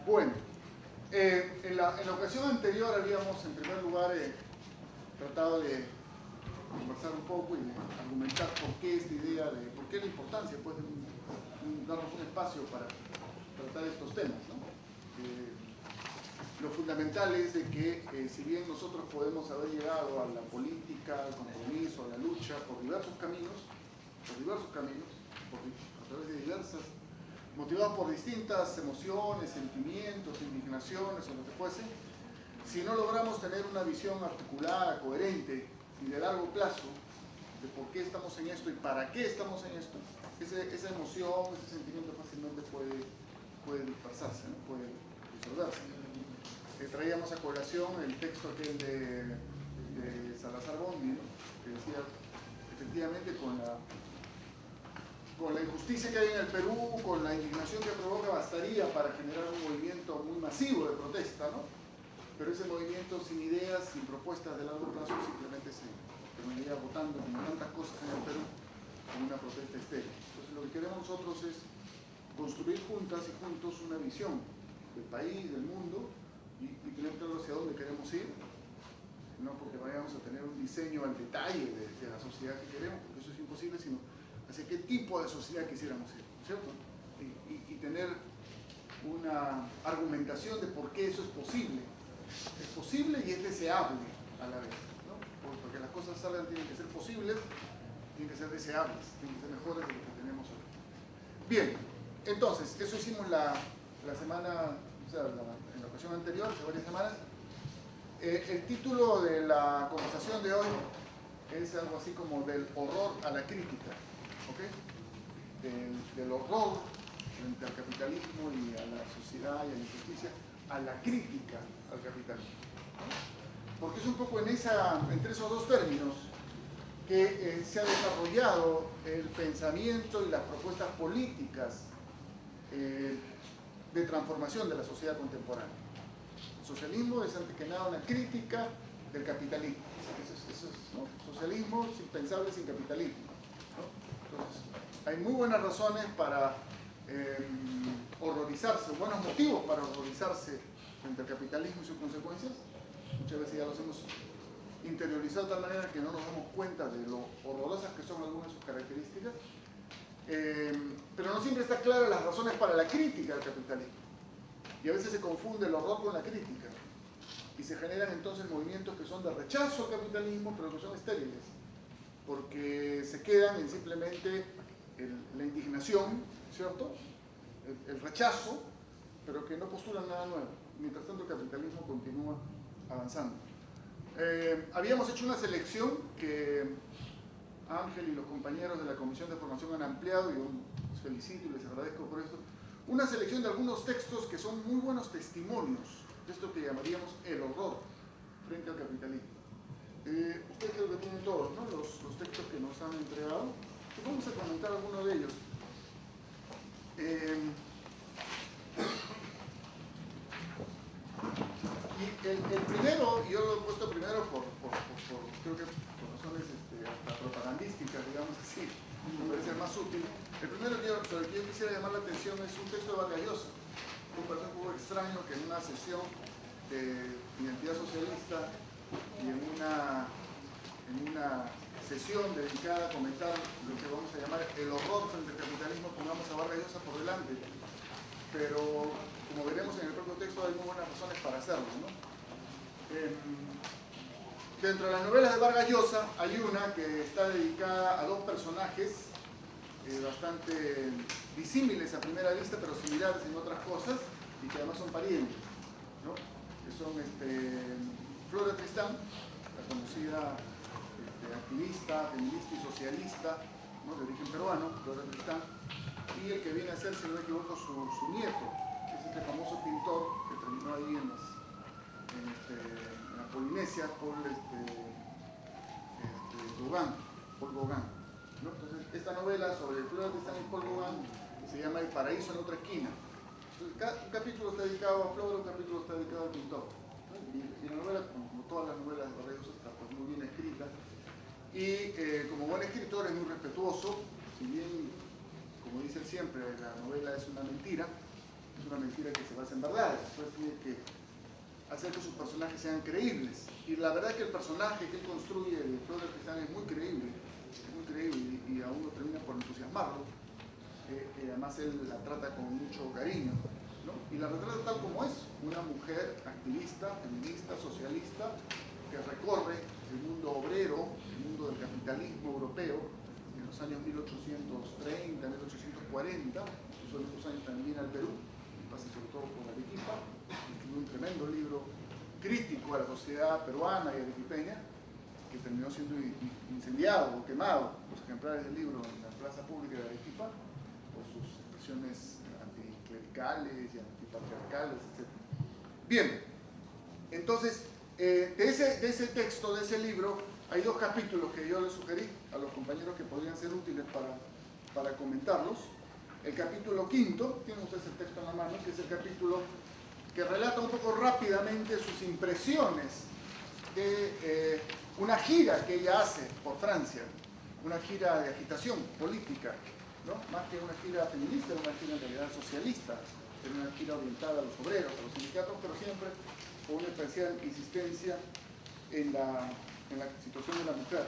Bueno, en la ocasión anterior habíamos en primer lugar tratado de conversar un poco y de argumentar por qué esta idea de, por qué la importancia pues, de darnos un espacio para tratar estos temas, ¿no? Lo fundamental es de que si bien nosotros podemos haber llegado a la política, al compromiso, a la lucha por diversos caminos, a través de diversas, motivados por distintas emociones, sentimientos, indignaciones o lo que fuese, si no logramos tener una visión articulada, coherente y de largo plazo de por qué estamos en esto y para qué estamos en esto, esa emoción, ese sentimiento fácilmente puede dispersarse, ¿no? Puede disolverse. Traíamos a colación el texto aquel de Salazar Bondi, ¿no? Que decía, efectivamente, con la injusticia que hay en el Perú, con la indignación que provoca, bastaría para generar un movimiento muy masivo de protesta, ¿no? Pero ese movimiento sin ideas, sin propuestas de largo plazo, simplemente se terminaría votando, como tantas cosas en el Perú, en una protesta estéril. Entonces, lo que queremos nosotros es construir juntas y juntos una visión del país, del mundo, y tener claro hacia dónde queremos ir, no porque vayamos a tener un diseño al detalle de la sociedad que queremos, porque eso es imposible, sino hacia qué tipo de sociedad quisiéramos ir, ¿cierto? Y tener una argumentación de por qué eso es posible. Es posible y es deseable a la vez, ¿no? Porque las cosas salgan tienen que ser posibles, tienen que ser deseables, tienen que ser mejores de lo que tenemos hoy. Bien, entonces, eso hicimos la semana, o sea, en la ocasión anterior, hace varias semanas. El título de la conversación de hoy es algo así como del horror a la crítica, ¿ok? Del horror frente al capitalismo y a la sociedad y a la injusticia, a la crítica al capitalismo, ¿no? Porque es un poco entre esos dos términos que se ha desarrollado el pensamiento y las propuestas políticas de transformación de la sociedad contemporánea. El socialismo es antes que nada una crítica del capitalismo. Eso es, ¿no? Socialismo es impensable sin capitalismo, ¿no? Entonces, hay muy buenas razones para horrorizarse, buenos motivos para horrorizarse frente al capitalismo y sus consecuencias. Muchas veces ya los hemos interiorizado de tal manera que no nos damos cuenta de lo horrorosas que son algunas de sus características. Pero no siempre está clara las razones para la crítica al capitalismo. Y a veces se confunde el horror con la crítica. Y se generan entonces movimientos que son de rechazo al capitalismo, pero que son estériles. Porque se quedan en simplemente la indignación, ¿cierto? El rechazo, pero que no postulan nada nuevo. Mientras tanto el capitalismo continúa avanzando. Habíamos hecho una selección que Ángel y los compañeros de la Comisión de Formación han ampliado, y yo los felicito y les agradezco por esto. Una selección de algunos textos que son muy buenos testimonios de esto que llamaríamos el horror frente al capitalismo. Ustedes creo que tienen todos, ¿no? Los textos que nos han entregado. Y vamos a comentar algunos de ellos. Y el primero, y yo lo he puesto primero creo que por razones hasta propagandísticas, digamos así, me parece más útil. El primero sobre el que yo quisiera llamar la atención es un texto de Vargas Llosa. Me parece un poco extraño que en una sesión de identidad socialista y en una sesión dedicada a comentar lo que vamos a llamar el horror frente al capitalismo, pongamos a Vargas Llosa por delante. Pero, como veremos en el propio texto, hay muy buenas razones para hacerlo, ¿no? Dentro de las novelas de Vargas Llosa hay una que está dedicada a dos personajes bastante disímiles a primera vista, pero similares en otras cosas, y que además son parientes, ¿no? Que son Flora Tristán, la conocida activista, feminista y socialista, ¿no? De origen peruano, Flora Tristán, y el que viene a ser, si no me equivoco, su nieto, que es este famoso pintor que terminó ahí en la Polinesia, Paul Gauguin, ¿no? Entonces, esta novela sobre Flora Tristán y Paul Gauguin se llama El paraíso en otra esquina. Entonces, un capítulo está dedicado a Flora, un capítulo está dedicado al pintor, ¿no? Y la novela, como todas las novelas de Vargas Llosa, está pues, muy bien escrita. Y como buen escritor es muy respetuoso, si bien, como dice él siempre, la novela es una mentira, es una mentira que se basa en verdades, después tiene que hacer que sus personajes sean creíbles. Y la verdad es que el personaje que él construye, el Flora Tristán, es muy creíble, y a uno termina por entusiasmarlo. Además él la trata con mucho cariño, ¿no? Y la retrata tal como es, una mujer activista, feminista, socialista, que recorre el mundo obrero, el mundo del capitalismo europeo, en los años 1830, 1840, incluso en estos años también viene al Perú, pasa sobre todo por Arequipa, escribió un tremendo libro crítico a la sociedad peruana y arequipeña, que terminó siendo incendiado o quemado, los ejemplares del libro en la plaza pública de Arequipa, por sus expresiones anticlericales y antipatriarcales, etc. Bien, entonces, de ese texto, de ese libro, hay dos capítulos que yo les sugerí a los compañeros que podrían ser útiles para comentarlos. El capítulo quinto, tienen ustedes el texto en la mano, que es el capítulo que relata un poco rápidamente sus impresiones de una gira que ella hace por Francia, una gira de agitación política, ¿no? Más que una gira feminista, era una gira en realidad socialista, era una gira orientada a los obreros, a los sindicatos, pero siempre con una especial insistencia en la situación de la mujer.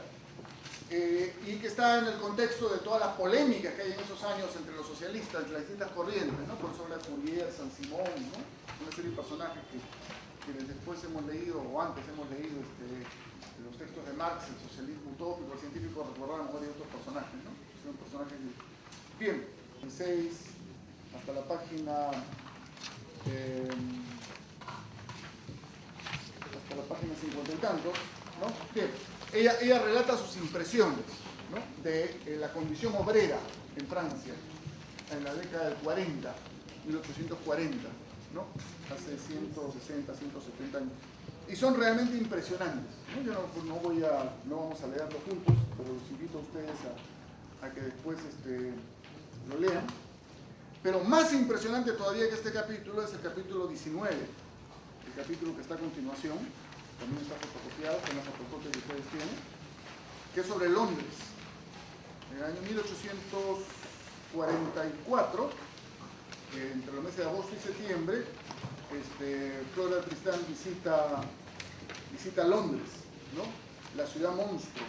Y que está en el contexto de toda la polémica que hay en esos años entre los socialistas, entre las distintas corrientes, ¿no? Por eso habla de Fourier, Saint-Simon, ¿no? Una serie de personajes que después hemos leído, o antes hemos leído los textos de Marx, el socialismo utópico, el científico, recordar a varios otros personajes, ¿no? Son personajes bien, 6 hasta la página hasta la página 50 y tantos, ¿no? Bien, ella relata sus impresiones, ¿no? De la condición obrera en Francia en la década del 40, 1840, ¿no? Hace 160, 170 años. Y son realmente impresionantes, ¿no? Yo no vamos a leerlo juntos, pero los invito a ustedes a que después lo lean. Pero más impresionante todavía que este capítulo es el capítulo 19, el capítulo que está a continuación, también está fotocopiado con la fotocopia que ustedes tienen, que es sobre Londres. En el año 1844, entre los meses de agosto y septiembre, Flora Tristán visita Londres, ¿no? La ciudad monstruo,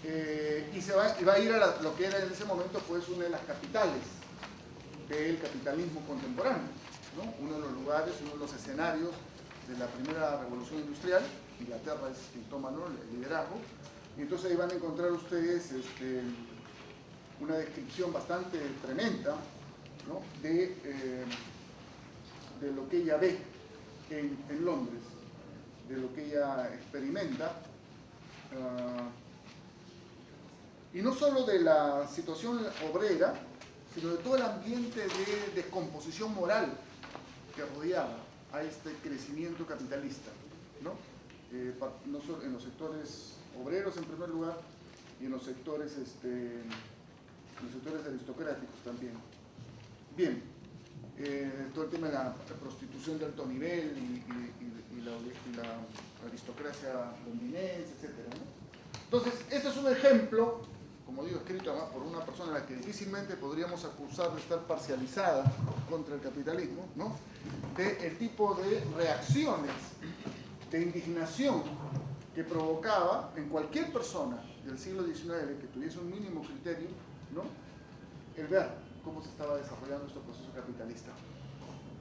y va a ir a lo que era en ese momento pues una de las capitales del capitalismo contemporáneo, ¿no? Uno de los lugares, uno de los escenarios de la primera revolución industrial. Inglaterra es quien toma, ¿no?, el liderazgo, y entonces ahí van a encontrar ustedes una descripción bastante tremenda, ¿no?, de lo que ella ve en Londres, de lo que ella experimenta, y no solo de la situación obrera, sino de todo el ambiente de descomposición moral que rodeaba a este crecimiento capitalista, ¿no? No solo en los sectores obreros en primer lugar, y en los sectores aristocráticos también. Bien, todo el tema de la prostitución de alto nivel y la aristocracia londinense, etc., ¿no? Entonces, este es un ejemplo, como digo, escrito además por una persona a la que difícilmente podríamos acusar de estar parcializada contra el capitalismo, ¿no?, del tipo de reacciones de indignación que provocaba en cualquier persona del siglo XIX que tuviese un mínimo criterio, ¿no?, el ver cómo se estaba desarrollando este proceso capitalista.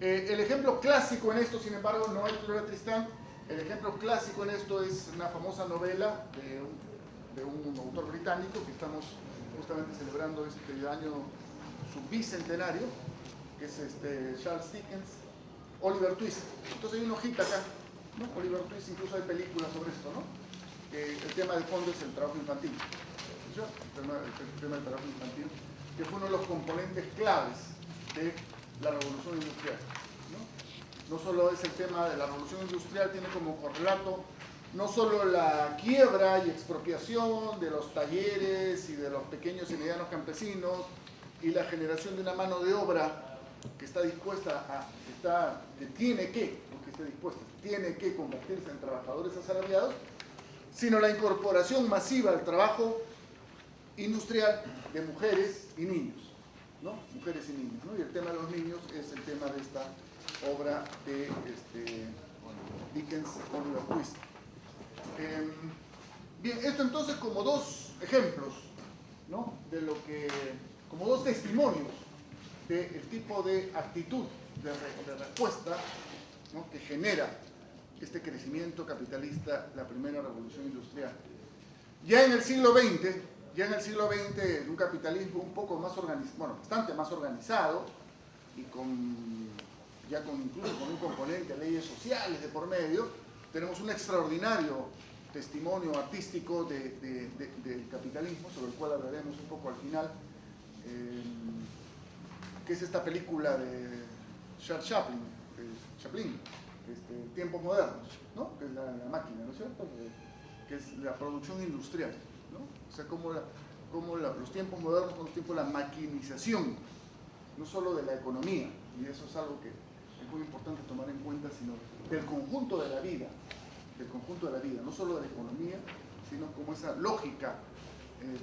El ejemplo clásico en esto, sin embargo, no es Flora Tristán. El ejemplo clásico en esto es una famosa novela de un autor británico que estamos justamente celebrando este año su bicentenario, que es Charles Dickens, Oliver Twist. Entonces hay una hojita acá, ¿no? Oliver Twist, incluso hay películas sobre esto, ¿no? El tema de fondo es el trabajo infantil, ¿sí? El tema del trabajo infantil, que fue uno de los componentes claves de la revolución industrial, ¿no? No solo es el tema de la revolución industrial, tiene como correlato no solo la quiebra y expropiación de los talleres y de los pequeños y medianos campesinos y la generación de una mano de obra que está dispuesta tiene que convertirse en trabajadores asalariados, sino la incorporación masiva al trabajo industrial de mujeres y niños, ¿no? Mujeres y niños, ¿no? Y el tema de los niños es el tema de esta obra de Dickens, Oliver Twist. Bien, esto entonces como dos ejemplos, ¿no? De lo que, como dos testimonios del tipo de actitud de respuesta, ¿no? Que genera este crecimiento capitalista, la primera revolución industrial. Ya en el siglo XX, un capitalismo un poco más organizado, bueno, bastante más organizado, y incluso con un componente de leyes sociales de por medio, tenemos un extraordinario testimonio artístico del capitalismo, sobre el cual hablaremos un poco al final, que es esta película de Charles Chaplin, Tiempos Modernos, ¿no? Que es la máquina, ¿no es cierto? Que es la producción industrial, ¿no? O sea, como los tiempos modernos son los tiempos de la maquinización, no solo de la economía, y eso es algo que es muy importante tomar en cuenta, sino del conjunto de la vida, no solo de la economía, sino como esa lógica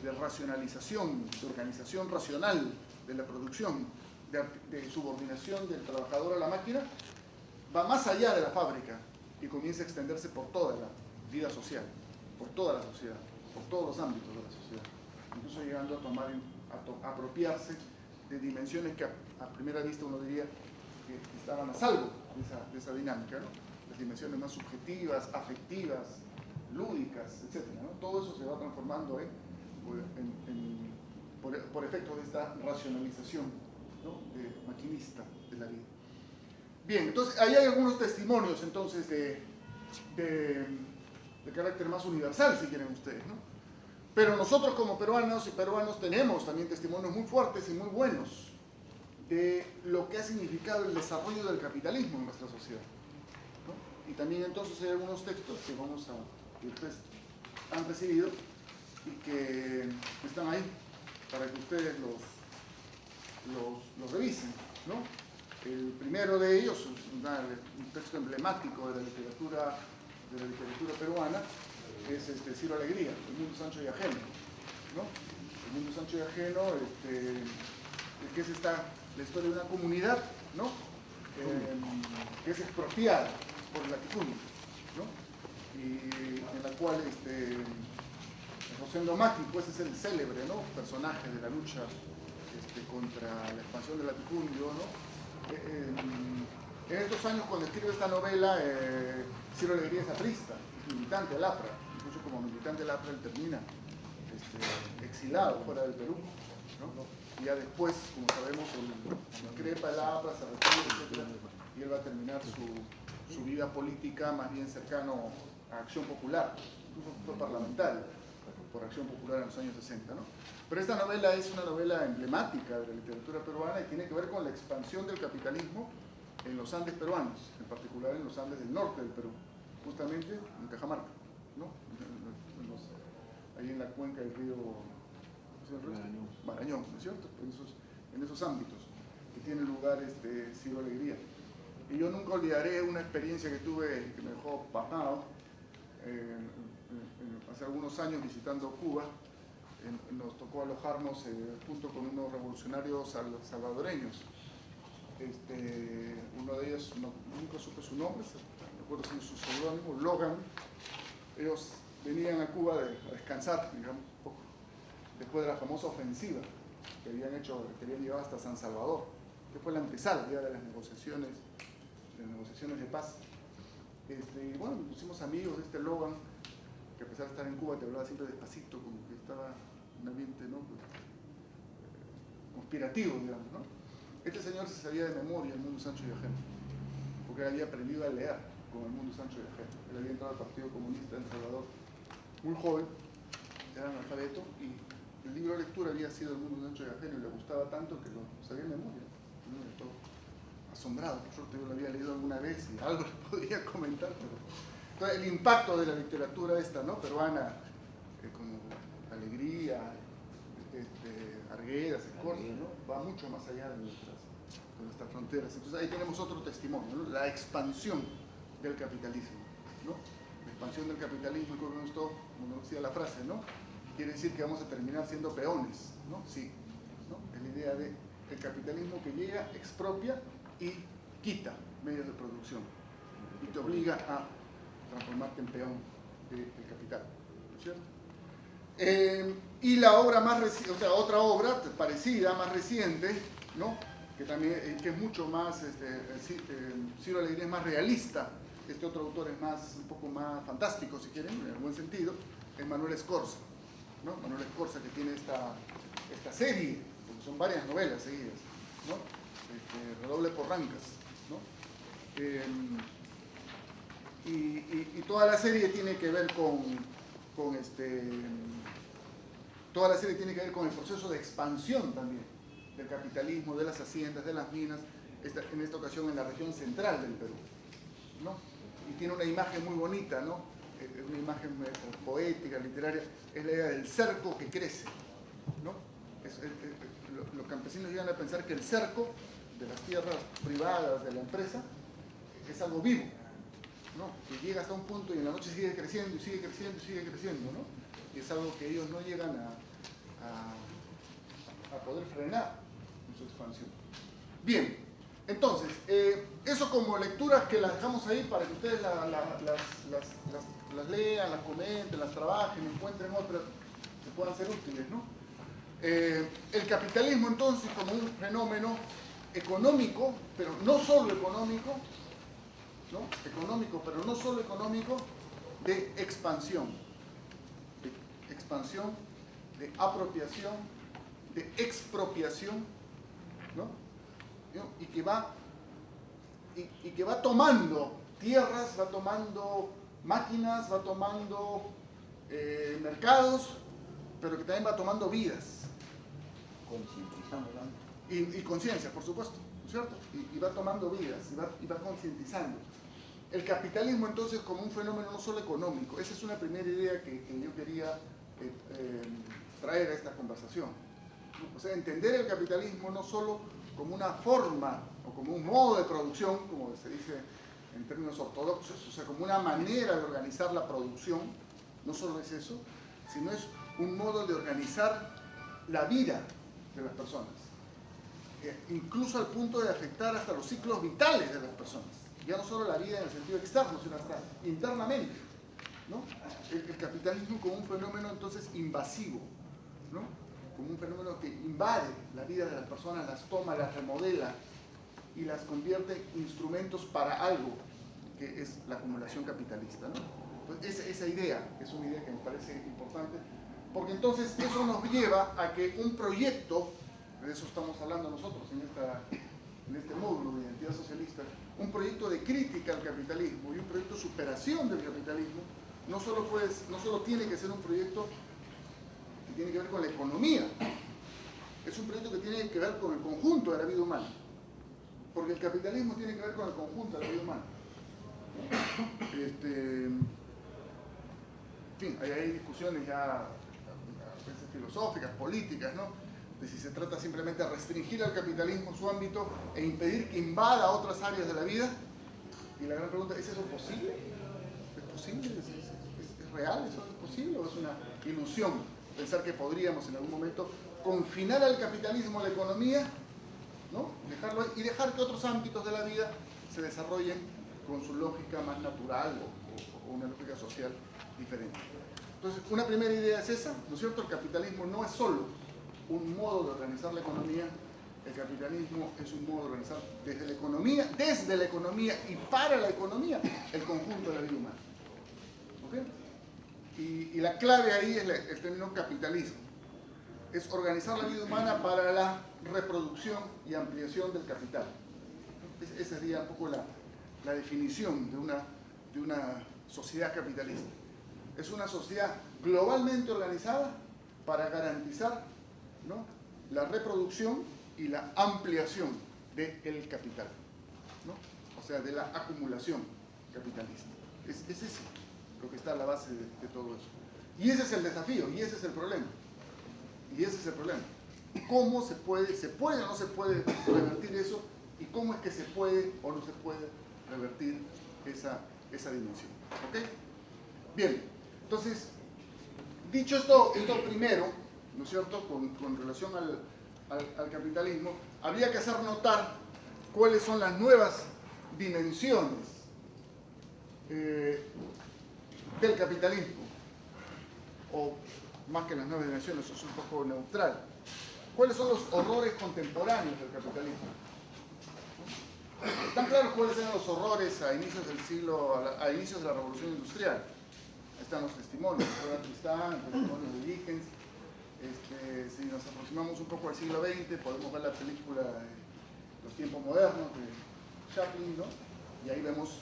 de racionalización, de organización racional de la producción, de subordinación del trabajador a la máquina, va más allá de la fábrica y comienza a extenderse por toda la vida social, por toda la sociedad, por todos los ámbitos de la sociedad, incluso llegando a apropiarse de dimensiones que a primera vista uno diría que estaban a salvo de esa dinámica, ¿no? Las dimensiones más subjetivas, afectivas, lúdicas, etc., ¿no? Todo eso se va transformando por efecto de esta racionalización, ¿no? Maquinista de la vida. Bien, entonces ahí hay algunos testimonios entonces de carácter más universal, si quieren ustedes, ¿no? Pero nosotros como peruanos y peruanos tenemos también testimonios muy fuertes y muy buenos de lo que ha significado el desarrollo del capitalismo en nuestra sociedad, ¿no? Y también entonces hay algunos textos que ustedes han recibido y que están ahí para que ustedes los revisen, ¿no? El primero de ellos es un texto emblemático de la literatura peruana, es Ciro Alegría, El mundo es ancho y ajeno, ¿no? El mundo es ancho y ajeno, que es la historia de una comunidad, ¿no? Que es expropiada por el latifundio, ¿no? Y en la cual Rosendo Macri, pues, es el célebre, ¿no? Personaje de la lucha contra la expansión del latifundio, ¿no? En estos años, cuando escribe esta novela, Ciro Alegría es aprista, es militante del APRA, incluso como militante del APRA él termina exilado fuera del Perú, ¿no? Y ya después, como sabemos, increpa el APRA, se retira, etc., y él va a terminar su vida política más bien cercano a Acción Popular, incluso fue parlamentario por Acción Popular en los años 60, ¿no? Pero esta novela es una novela emblemática de la literatura peruana y tiene que ver con la expansión del capitalismo en los Andes peruanos, en particular en los Andes del norte del Perú, justamente en Cajamarca, ¿no? Ahí en la cuenca del río Marañón, ¿no es cierto? En esos ámbitos que tiene lugar Ciro Alegría. Y yo nunca olvidaré una experiencia que tuve que me dejó pasmado hace algunos años visitando Cuba. Nos tocó alojarnos junto con unos revolucionarios salvadoreños. Uno de ellos, nunca supe su nombre, recuerdo su seudónimo, Logan. Ellos venían a Cuba a descansar, digamos, un poco, después de la famosa ofensiva que habían llevado hasta San Salvador, que fue la antesala ya de las negociaciones de paz. Y bueno, nos pusimos amigos de Logan, que a pesar de estar en Cuba te hablaba siempre despacito, como que estaba en un ambiente, ¿no? Conspirativo, digamos, ¿no? Este señor se sabía de memoria El mundo es ancho y ajeno, porque él había aprendido a leer con El mundo es ancho y ajeno. Él había entrado al Partido Comunista en El Salvador muy joven, era analfabeto, y el libro de lectura había sido El mundo es ancho y ajeno, y le gustaba tanto que lo sabía de memoria, ¿no? Todo asombrado, por suerte yo lo había leído alguna vez y algo le podía comentar, pero entonces, el impacto de la literatura ¿no? Peruana, como Alegría, Arguedas, Escorza, ¿no? Va mucho más allá de nuestras fronteras. Entonces ahí tenemos otro testimonio, ¿no? La expansión del capitalismo, ¿no? La expansión del capitalismo, y con esto, como decía la frase, ¿no? Quiere decir que vamos a terminar siendo peones, ¿no? Sí, ¿no? Es la idea de el capitalismo que llega, expropia y quita medios de producción y te obliga a transformarte en peón del capital, ¿no es cierto? Y la obra más reciente, o sea, otra obra parecida, más reciente, ¿no? Que también que es mucho más, Ciro Alegría es más realista, este otro autor es más, un poco más fantástico, si quieren, en buen sentido, es Manuel Escorza, ¿no? Manuel Escorza, que tiene esta serie, porque son varias novelas seguidas, ¿no? Redoble por Rancas, ¿no? Y toda la serie tiene que ver toda la serie tiene que ver con el proceso de expansión también del capitalismo, de las haciendas, de las minas, en esta ocasión en la región central del Perú, ¿no? Y tiene una imagen muy bonita, ¿no? Una imagen poética, literaria, es la idea del cerco que crece, ¿no? Los campesinos llegan a pensar que el cerco de las tierras privadas de la empresa es algo vivo, ¿no? Que llega hasta un punto y en la noche sigue creciendo y sigue creciendo y sigue creciendo, ¿no? Y es algo que ellos no llegan a poder frenar en su expansión. Bien, entonces, eso como lecturas que las dejamos ahí para que ustedes las lean, las comenten, las trabajen, encuentren otras que puedan ser útiles, ¿no? El capitalismo entonces como un fenómeno económico, pero no solo económico, ¿no? Económico, pero no solo económico, de expansión, de apropiación, de expropiación, ¿no? Y que va tomando tierras, va tomando máquinas, va tomando mercados, pero que también va tomando vidas. Concientizando, ¿no? Y conciencia, por supuesto, ¿no es cierto? Y va tomando vidas, y va concientizando. El capitalismo entonces como un fenómeno no solo económico, esa es una primera idea que yo quería traer a esta conversación. O sea, entender el capitalismo no solo como una forma o como un modo de producción, como se dice en términos ortodoxos, o sea, como una manera de organizar la producción, no solo es eso, sino es un modo de organizar la vida de las personas, incluso al punto de afectar hasta los ciclos vitales de las personas, ya no solo la vida en el sentido externo, sino hasta internamente, ¿no? El capitalismo como un fenómeno entonces invasivo, ¿no? Como un fenómeno que invade la vida de las personas, las toma, las remodela y las convierte en instrumentos para algo que es la acumulación capitalista, ¿no? Entonces, esa idea es una idea que me parece importante, porque entonces eso nos lleva a que un proyecto, de eso estamos hablando nosotros en este módulo de identidad socialista, un proyecto de crítica al capitalismo y un proyecto de superación del capitalismo, no solo tiene que ser un proyecto que tiene que ver con la economía, es un proyecto que tiene que ver con el conjunto de la vida humana, porque el capitalismo tiene que ver con el conjunto de la vida humana. En fin, hay discusiones ya a veces filosóficas, políticas, ¿no? De si se trata simplemente de restringir al capitalismo en su ámbito e impedir que invada otras áreas de la vida. Y la gran pregunta, ¿es eso posible? ¿Es posible? ¿Es real? ¿Eso es posible? ¿O es una ilusión pensar que podríamos en algún momento confinar al capitalismo a la economía, ¿no? Dejarlo ahí, y dejar que otros ámbitos de la vida se desarrollen con su lógica más natural o una lógica social diferente? Entonces, una primera idea es esa, ¿no es cierto? El capitalismo no es solo un modo de organizar la economía, el capitalismo es un modo de organizar desde la economía y para la economía el conjunto de la vida humana. ¿Ok? Y la clave ahí es el término capitalismo. Es organizar la vida humana para la reproducción y ampliación del capital. Esa sería un poco la definición de una sociedad capitalista. Es una sociedad globalmente organizada para garantizar, ¿no?, la reproducción y la ampliación del capital, ¿no? O sea, de la acumulación capitalista. Es ese lo que está a la base de todo eso. Y ese es el desafío, y ese es el problema. Y ese es el problema. ¿Cómo se puede o no se puede revertir eso? ¿Y cómo es que se puede o no se puede revertir esa dimensión? ¿Ok? Bien, entonces, dicho esto primero, ¿no es cierto?, con relación al capitalismo, habría que hacer notar cuáles son las nuevas dimensiones del capitalismo, o más que las nuevas dimensiones, eso es un poco neutral. ¿Cuáles son los horrores contemporáneos del capitalismo? ¿Están claros cuáles eran los horrores a inicios del siglo, a inicios de la Revolución Industrial? Están los testimonios de Tristán, los testimonios de Dickens. Si nos aproximamos un poco al siglo XX, podemos ver la película Los tiempos modernos de Chaplin, ¿no? Y ahí vemos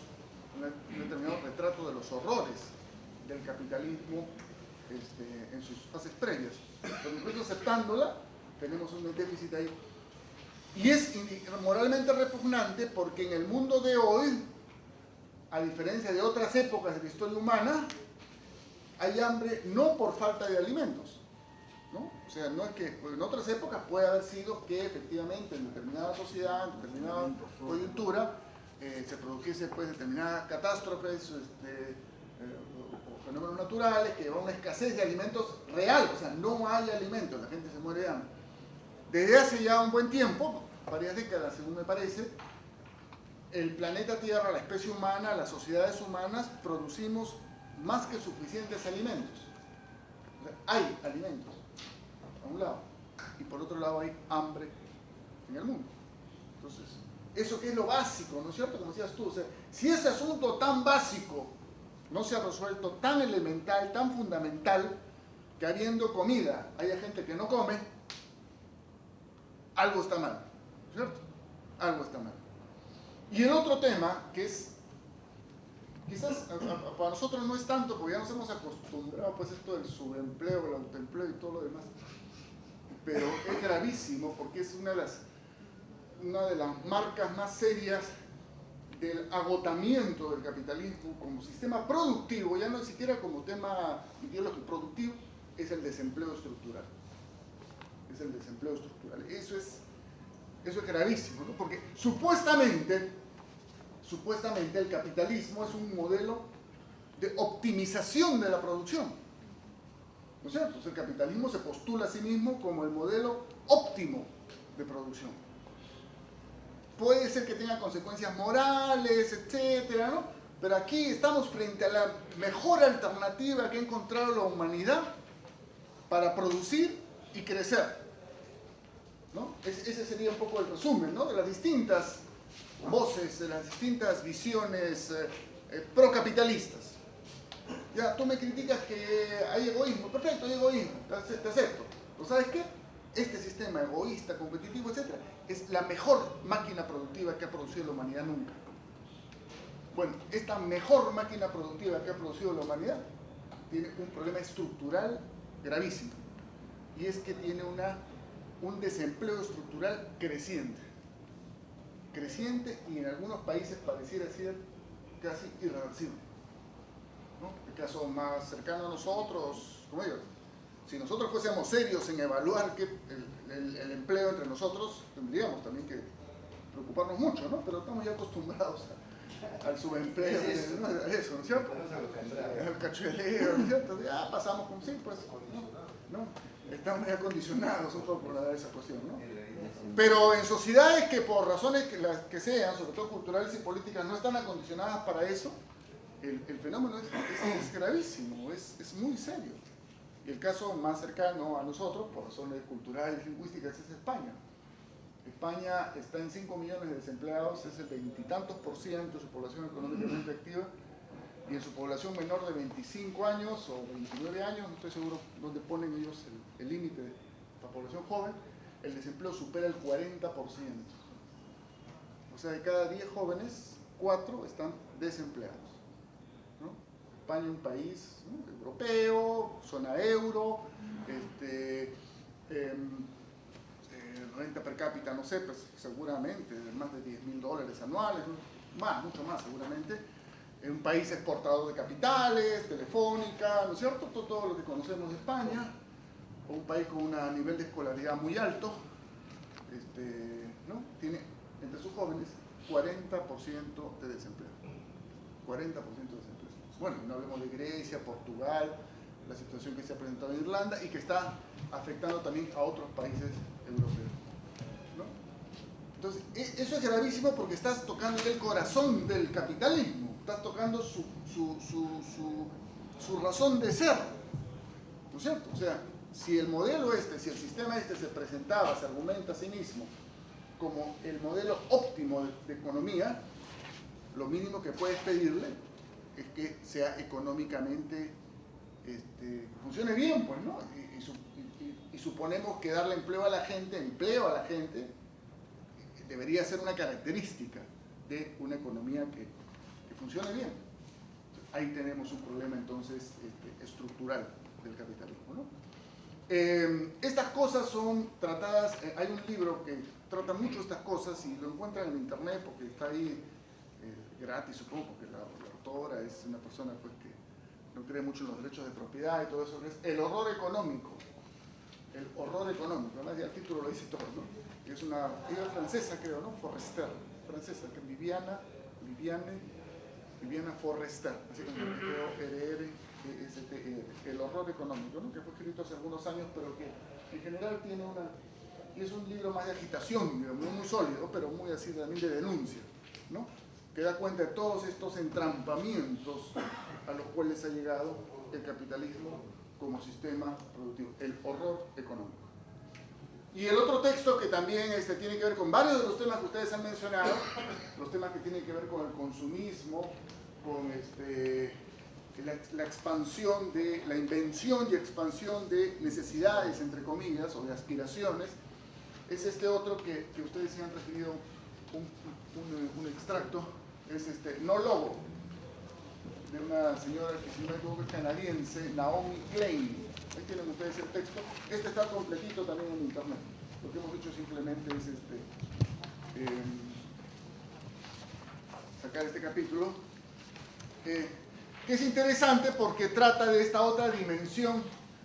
un determinado retrato de los horrores del capitalismo en sus fases previas. Pero incluso aceptándola, tenemos un déficit ahí. Y es moralmente repugnante porque en el mundo de hoy, a diferencia de otras épocas de la historia humana, hay hambre no por falta de alimentos, ¿no? O sea, no es que en otras épocas puede haber sido que efectivamente en determinada sociedad, en determinada coyuntura, se produjese pues determinadas catástrofes o fenómenos naturales que llevan a una escasez de alimentos real, o sea, no hay alimentos, la gente se muere de hambre. Desde hace ya un buen tiempo, varias décadas según me parece, el planeta Tierra, la especie humana, las sociedades humanas producimos más que suficientes alimentos. O sea, hay alimentos, a un lado, y por otro lado hay hambre en el mundo. Entonces, eso que es lo básico, ¿no es cierto? Como decías tú, o sea, si ese asunto tan básico no se ha resuelto, tan elemental, tan fundamental, que habiendo comida haya gente que no come, algo está mal, ¿cierto? Algo está mal. Y el otro tema, que es, quizás para nosotros no es tanto, porque ya nos hemos acostumbrado pues esto del subempleo, el autoempleo y todo lo demás, pero es gravísimo porque es una de las marcas más serias del agotamiento del capitalismo como sistema productivo, ya no ni siquiera como tema ideológico productivo, es el desempleo estructural. Es el desempleo estructural. Eso es gravísimo, ¿no? Porque supuestamente el capitalismo es un modelo de optimización de la producción, ¿no es cierto? Entonces el capitalismo se postula a sí mismo como el modelo óptimo de producción. Puede ser que tenga consecuencias morales, etcétera, ¿no? Pero aquí estamos frente a la mejor alternativa que ha encontrado la humanidad para producir y crecer, ¿no? Ese sería un poco el resumen, ¿no? De las distintas voces, de las distintas visiones procapitalistas. Ya, tú me criticas que hay egoísmo, perfecto, hay egoísmo, te acepto. ¿Pero sabes qué? Este sistema egoísta, competitivo, etcétera, es la mejor máquina productiva que ha producido la humanidad nunca. Bueno, esta mejor máquina productiva que ha producido la humanidad tiene un problema estructural gravísimo, y es que tiene un desempleo estructural creciente, y en algunos países pareciera ser casi irreversible, ¿no? El caso más cercano a nosotros, como digo, si nosotros fuésemos serios en evaluar el empleo entre nosotros, tendríamos también que preocuparnos mucho, ¿no? Pero estamos ya acostumbrados al subempleo, ¿no? ¿No es cierto? Al cachuleo, ¿no es cierto? Ya pasamos como sí, pues, ¿no? Estamos ya condicionados un poco por esa cuestión, ¿no? Pero en sociedades que por razones que sean, sobre todo culturales y políticas, no están acondicionadas para eso, el fenómeno es gravísimo, es muy serio. Y el caso más cercano a nosotros, por razones culturales y lingüísticas, es España. España está en 5 millones de desempleados, es el 20 y tantos % de su población económicamente activa, y en su población menor de 25 años o 29 años, no estoy seguro dónde ponen ellos el límite de la población joven, el desempleo supera el 40%. O sea, de cada 10 jóvenes, 4 están desempleados, ¿no? España, un país, ¿no?, europeo, zona euro, renta per cápita, no sé, pues seguramente de más de $10.000 anuales, mucho más seguramente. Un país exportador de capitales, telefónica, ¿no es cierto? Todo lo que conocemos de España. O un país con un nivel de escolaridad muy alto, ¿no? Tiene entre sus jóvenes 40% de desempleo. 40% de desempleo. Bueno, no hablemos de Grecia, Portugal, la situación que se ha presentado en Irlanda y que está afectando también a otros países europeo, ¿no? Entonces, eso es gravísimo porque estás tocando el corazón del capitalismo, estás tocando su razón de ser, ¿no es cierto? O sea, si el modelo si el sistema se presentaba, se argumenta a sí mismo como el modelo óptimo de economía, lo mínimo que puedes pedirle es que sea económicamente, funcione bien, pues, ¿no? Y suponemos que darle empleo a la gente, debería ser una característica de una economía que funcione bien. Ahí tenemos un problema entonces estructural del capitalismo, ¿no? Estas cosas son tratadas, hay un libro que trata mucho estas cosas y lo encuentran en internet porque está ahí gratis, supongo, porque la autora es una persona pues, que no cree mucho en los derechos de propiedad y todo eso, es El horror económico. El horror económico, además ya el título lo dice todo, ¿no? Es una francesa, creo, ¿no? Forrester, francesa, que Viviane Forrester, así como creo R-R-E-S-T-E-R, El horror económico, ¿no? Que fue escrito hace algunos años, pero que en general tiene y es un libro más de agitación, digamos, muy sólido, pero muy así también de denuncia, ¿no? Que da cuenta de todos estos entrampamientos a los cuales ha llegado el capitalismo como sistema productivo, el horror económico. Y el otro texto que también tiene que ver con varios de los temas que ustedes han mencionado, los temas que tienen que ver con el consumismo, con la expansión la invención y expansión de necesidades, entre comillas, o de aspiraciones, es otro que ustedes se han referido un extracto, es No Logo, de una señora que si no me equivoco es canadiense, Naomi Klein. Ahí tienen ustedes el texto. Está completito también en internet. Lo que hemos hecho simplemente es sacar este capítulo, que es interesante porque trata de esta otra dimensión,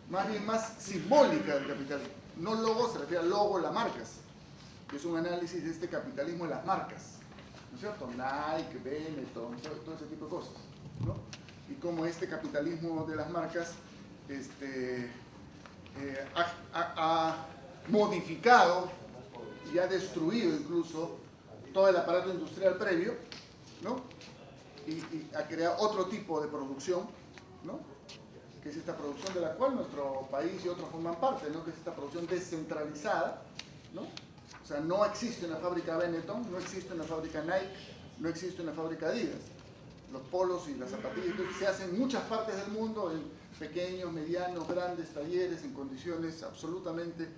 más bien más simbólica del capitalismo. No logo se refiere al logo, las marcas, que es un análisis de este capitalismo en las marcas, ¿no es cierto? Nike, Benetton, todo ese tipo de cosas, ¿no? Y cómo este capitalismo de las marcas ha modificado y ha destruido incluso todo el aparato industrial previo, ¿no? Y ha creado otro tipo de producción, ¿no? Que es esta producción de la cual nuestro país y otros forman parte, ¿no? Que es esta producción descentralizada, ¿no? O sea, no existe una fábrica Benetton, no existe una fábrica Nike, no existe una fábrica Adidas. Los polos y las zapatillas se hacen en muchas partes del mundo, en pequeños, medianos, grandes talleres, en condiciones absolutamente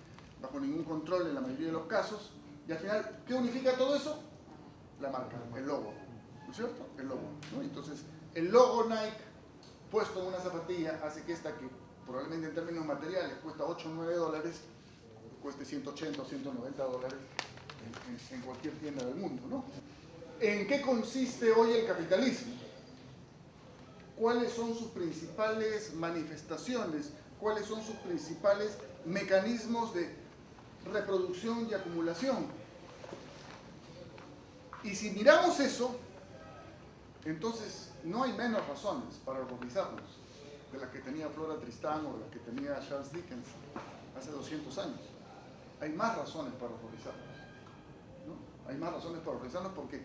bajo ningún control en la mayoría de los casos. Y al final, ¿qué unifica todo eso? La marca, el logo, ¿no es cierto? El logo, ¿no? Entonces, el logo Nike puesto en una zapatilla hace que esta, que probablemente en términos materiales cuesta 8 o 9 dólares, cueste 180 o 190 dólares en cualquier tienda del mundo, ¿no? ¿En qué consiste hoy el capitalismo? ¿Cuáles son sus principales manifestaciones? ¿Cuáles son sus principales mecanismos de reproducción y acumulación? Y si miramos eso, entonces no hay menos razones para horrorizarnos de las que tenía Flora Tristán o de las que tenía Charles Dickens hace 200 años. Hay más razones para horrorizarnos, ¿no? Hay más razones para horrorizarnos porque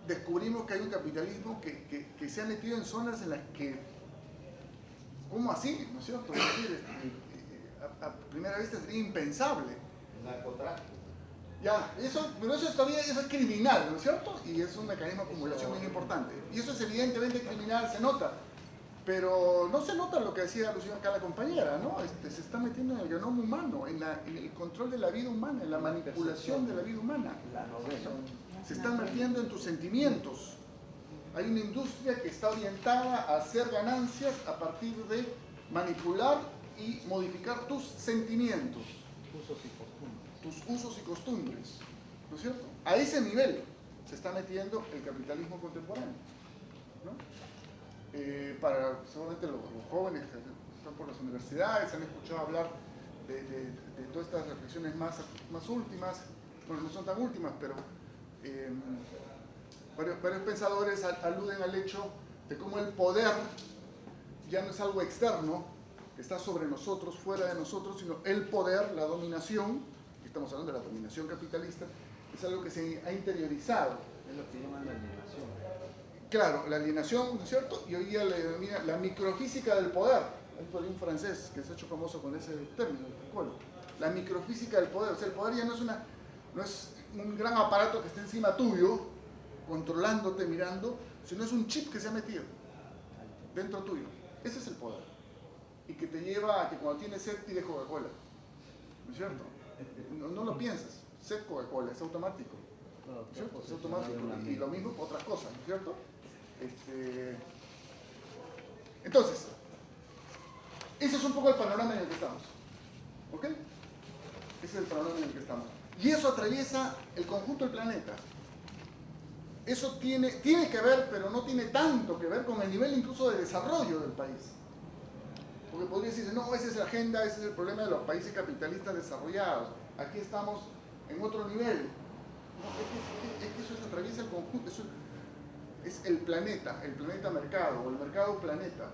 descubrimos que hay un capitalismo que se ha metido en zonas en las que, ¿cómo así? ¿No es cierto? Es decir, a primera vista sería impensable. Narcotráfico. Ya, pero eso todavía es criminal, ¿no es cierto? Y es un mecanismo de acumulación bien importante. Y eso es evidentemente criminal, se nota. Pero no se nota lo que decía alusión acá la compañera, ¿no? Se está metiendo en el genoma humano, en el control de la vida humana, en la manipulación de la vida humana. Se están metiendo en tus sentimientos. Hay una industria que está orientada a hacer ganancias a partir de manipular y modificar tus sentimientos. Tus usos y costumbres, ¿no es cierto? A ese nivel se está metiendo el capitalismo contemporáneo, ¿no? Seguramente los jóvenes que están por las universidades han escuchado hablar de todas estas reflexiones más últimas, bueno, no son tan últimas, pero varios pensadores aluden al hecho de cómo el poder ya no es algo externo, que está sobre nosotros, fuera de nosotros, sino el poder, la dominación, estamos hablando de la dominación capitalista, es algo que se ha interiorizado. Es lo que llaman la alienación. Claro, la alienación, ¿no es cierto? Y hoy día le denomina la microfísica del poder. Hay por ahí un francés que se ha hecho famoso con ese término, Foucault. La microfísica del poder. O sea, el poder ya no es un gran aparato que está encima tuyo, controlándote, mirando, sino es un chip que se ha metido dentro tuyo. Ese es el poder. Y que te lleva a que cuando tienes sed pides Coca-Cola. ¿No es cierto? No lo piensas. Sed Coca-Cola, es automático. ¿No es cierto? Es automático. Y lo mismo por otras cosas, ¿no es cierto? Entonces, ese es un poco el panorama en el que estamos. ¿Ok? Ese es el panorama en el que estamos. Y eso atraviesa el conjunto del planeta. Eso tiene que ver, pero no tiene tanto que ver con el nivel incluso de desarrollo del país. Porque podría decirse, no, esa es la agenda, ese es el problema de los países capitalistas desarrollados. Aquí estamos en otro nivel. No, es que eso atraviesa el conjunto, eso es el planeta mercado, o el mercado planeta.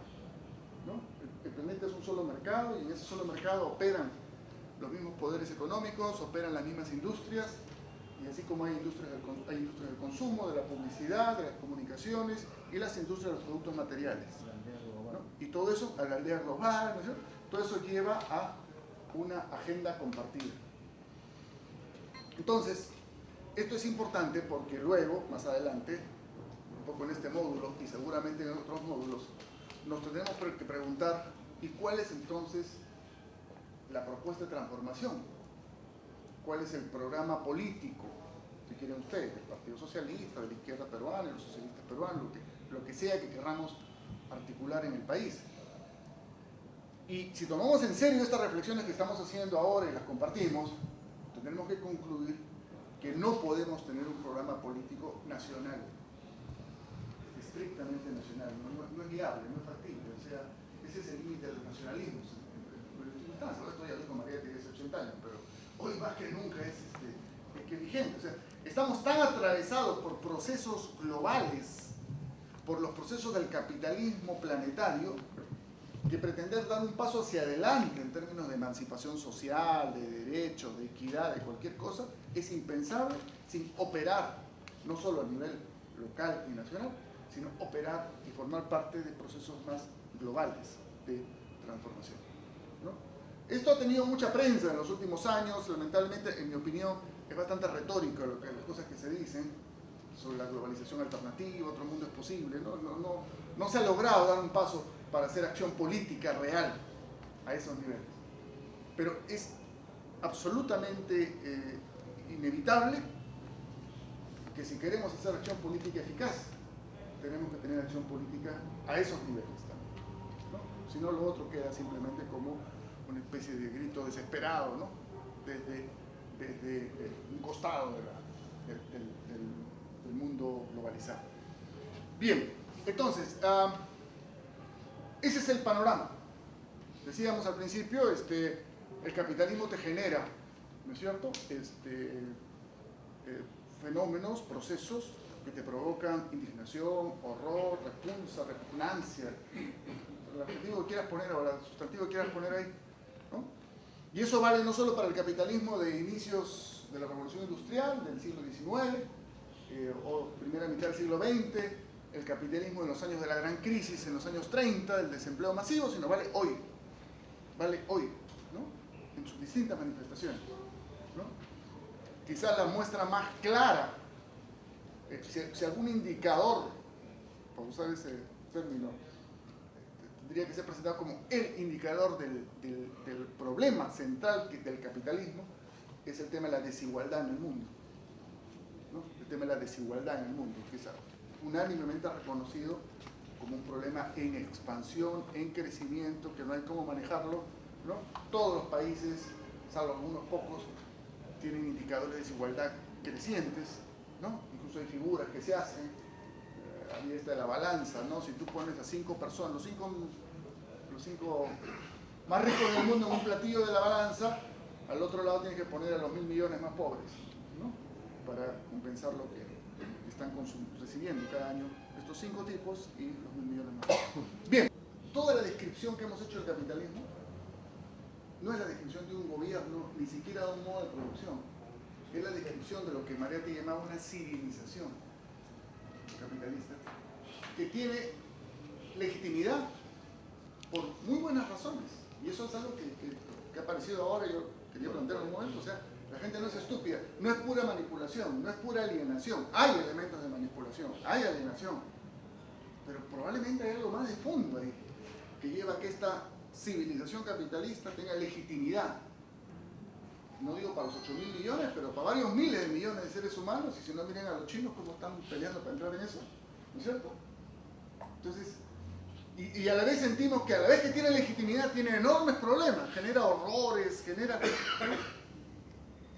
¿No? El planeta es un solo mercado y en ese solo mercado operan los mismos poderes económicos, operan las mismas industrias, y así como hay industrias del consumo, de la publicidad, de las comunicaciones y las industrias de los productos materiales. ¿No? Y todo eso, a la aldea global, ¿no es cierto? Todo eso lleva a una agenda compartida. Entonces, esto es importante porque luego, más adelante, un poco en este módulo y seguramente en otros módulos, nos tendremos que preguntar, ¿y cuál es entonces la propuesta de transformación? ¿Cuál es el programa político, si quieren ustedes, del Partido Socialista, de la izquierda peruana, de los socialistas peruanos, lo que sea que queramos articular en el país? Y si tomamos en serio estas reflexiones que estamos haciendo ahora y las compartimos, tendremos que concluir que no podemos tener un programa político nacional, estrictamente nacional, no es viable, no es factible, o sea, ese es el límite de los nacionalismos. Esto ya dijo María que hace 80 años, pero hoy más que nunca es que vigente. O sea, estamos tan atravesados por procesos globales, por los procesos del capitalismo planetario, que pretender dar un paso hacia adelante en términos de emancipación social, de derechos, de equidad, de cualquier cosa, es impensable sin operar, no solo a nivel local y nacional, sino operar y formar parte de procesos más globales de transformación, ¿no? Esto ha tenido mucha prensa en los últimos años, lamentablemente, en mi opinión, es bastante retórico las cosas que se dicen sobre la globalización alternativa, otro mundo es posible, no se ha logrado dar un paso para hacer acción política real a esos niveles. Pero es absolutamente inevitable que si queremos hacer acción política eficaz, tenemos que tener acción política a esos niveles también, ¿no? Si no, lo otro queda simplemente como una especie de grito desesperado, ¿no? desde un costado del mundo globalizado. Bien, entonces, ese es el panorama. Decíamos al principio, el capitalismo te genera, ¿no es cierto?, fenómenos, procesos que te provocan indignación, horror, repulsa, repugnancia, el adjetivo que quieras poner ahora, el sustantivo que quieras poner ahí, ¿no? Y eso vale no solo para el capitalismo de inicios de la Revolución Industrial del siglo XIX o primera mitad del siglo XX, el capitalismo en los años de la gran crisis, en los años 30, del desempleo masivo, sino vale hoy, ¿no? En sus distintas manifestaciones, ¿no? Quizás la muestra más clara, si algún indicador, por usar ese término, tendría que ser presentado como el indicador del problema central del capitalismo, es el tema de la desigualdad en el mundo, ¿no? El tema de la desigualdad en el mundo, que es unánimemente reconocido como un problema en expansión, en crecimiento, que no hay cómo manejarlo, ¿no? Todos los países, salvo algunos pocos, tienen indicadores de desigualdad crecientes, ¿no? Incluso hay figuras que se hacen, ahí está la balanza, ¿no? Si tú pones a 5 personas, los cinco más ricos del mundo en un platillo de la balanza, al otro lado tienes que poner a los 1.000 millones más pobres, ¿no? Para compensar lo que están recibiendo cada año estos 5 tipos y los 1.000 millones más pobres. Bien, toda la descripción que hemos hecho del capitalismo no es la descripción de un gobierno, ni siquiera de un modo de producción. Es la descripción de lo que Mariátegui llamaba una civilización capitalista, que tiene legitimidad por muy buenas razones. Y eso es algo que ha aparecido ahora, yo quería plantear en un momento. O sea, la gente no es estúpida, no es pura manipulación, no es pura alienación. Hay elementos de manipulación, hay alienación, pero probablemente hay algo más de fondo ahí, que lleva a que esta civilización capitalista tenga legitimidad. No digo para los 8.000 millones, pero para varios miles de millones de seres humanos. Y si no, miren a los chinos cómo están peleando para entrar en eso, ¿no es cierto? Entonces, y a la vez sentimos que a la vez que tiene legitimidad tiene enormes problemas, genera horrores, genera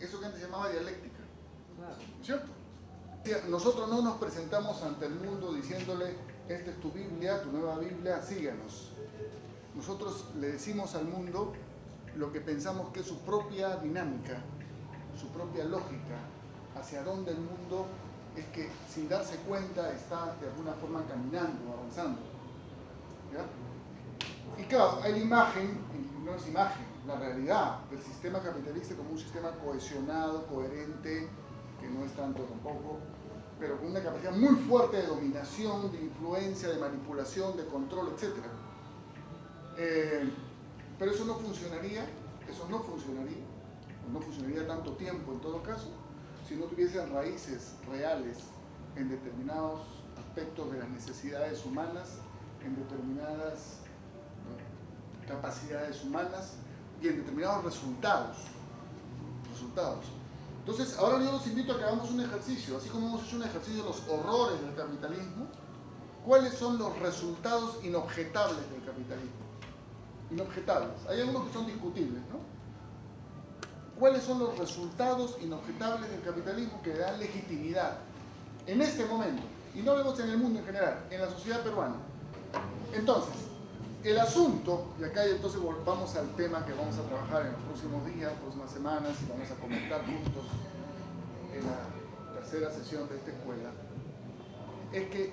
eso que antes se llamaba dialéctica, ¿no es cierto? Nosotros no nos presentamos ante el mundo diciéndole: esta es tu Biblia, tu nueva Biblia, síguenos. Nosotros le decimos al mundo lo que pensamos que es su propia dinámica, su propia lógica, hacia dónde el mundo es que sin darse cuenta está de alguna forma caminando, avanzando. ¿Ya? Y claro, hay la imagen, y no es imagen, la realidad del sistema capitalista como un sistema cohesionado, coherente, que no es tanto tampoco, pero con una capacidad muy fuerte de dominación, de influencia, de manipulación, de control, etc. Pero eso no funcionaría, no funcionaría tanto tiempo en todo caso, si no tuviesen raíces reales en determinados aspectos de las necesidades humanas, en determinadas capacidades humanas y en determinados resultados. Entonces, ahora yo los invito a que hagamos un ejercicio, así como hemos hecho un ejercicio de los horrores del capitalismo. ¿Cuáles son los resultados inobjetables del capitalismo? Inobjetables. Hay algunos que son discutibles, ¿no? ¿Cuáles son los resultados inobjetables del capitalismo que le dan legitimidad en este momento? Y no vemos en el mundo en general, en la sociedad peruana. Entonces, el asunto, y acá entonces volvamos al tema que vamos a trabajar en los próximos días, próximas semanas, y vamos a comentar juntos en la tercera sesión de esta escuela, es que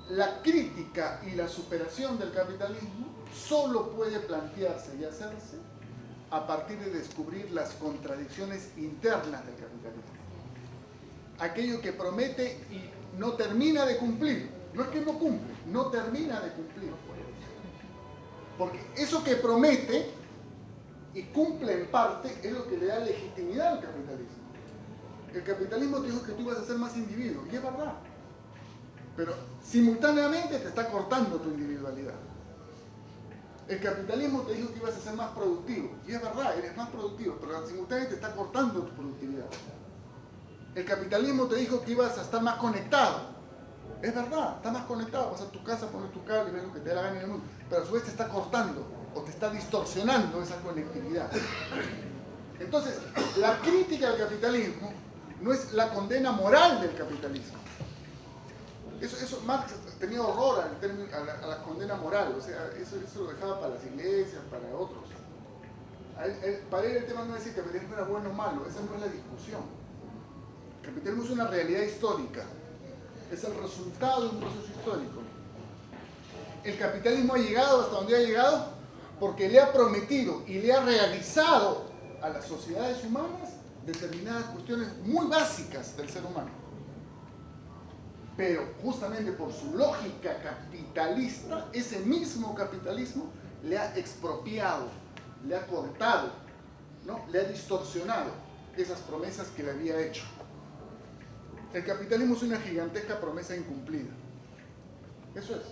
la crítica y la superación del capitalismo solo puede plantearse y hacerse a partir de descubrir las contradicciones internas del capitalismo. Aquello que promete y no termina de cumplir. No es que no cumple, no termina de cumplir. Porque eso que promete y cumple en parte es lo que le da legitimidad al capitalismo. El capitalismo te dijo que tú ibas a ser más individuo, y es verdad. Pero simultáneamente te está cortando tu individualidad. El capitalismo te dijo que ibas a ser más productivo, y es verdad, eres más productivo, pero simultáneamente te está cortando tu productividad. El capitalismo te dijo que ibas a estar más conectado. Es verdad, estás más conectado, vas a tu casa, pones tu cable y ves lo que te da la gana en el mundo, pero a su vez te está cortando o te está distorsionando esa conectividad. Entonces, la crítica al capitalismo no es la condena moral del capitalismo. Eso Marx tenía horror a la condena moral, o sea, eso lo dejaba para las iglesias, para otros. Para él el tema no es si el capitalismo era bueno o malo, esa no es la discusión. El capitalismo es una realidad histórica. Es el resultado de un proceso histórico. El capitalismo ha llegado hasta donde ha llegado porque le ha prometido y le ha realizado a las sociedades humanas determinadas cuestiones muy básicas del ser humano. Pero justamente por su lógica capitalista, ese mismo capitalismo le ha expropiado, le ha cortado, ¿no? Le ha distorsionado esas promesas que le había hecho. El capitalismo es una gigantesca promesa incumplida. Eso es.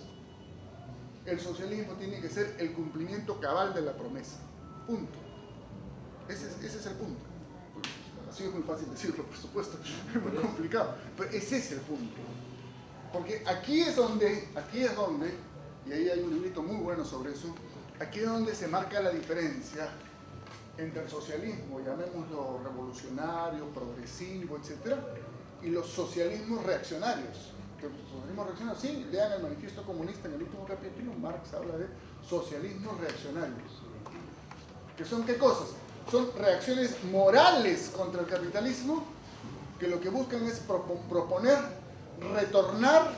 El socialismo tiene que ser el cumplimiento cabal de la promesa. Punto. Ese es el punto. Así es muy fácil decirlo, por supuesto. Es muy complicado. Pero ese es el punto. Porque aquí es donde, y ahí hay un librito muy bueno sobre eso, aquí es donde se marca la diferencia entre el socialismo, llamémoslo revolucionario, progresivo, etc., y los socialismos reaccionarios. Los socialismos reaccionarios, sí, lean el Manifiesto Comunista en el último capítulo, Marx habla de socialismos reaccionarios. ¿Que son qué cosas? Son reacciones morales contra el capitalismo que lo que buscan es proponer retornar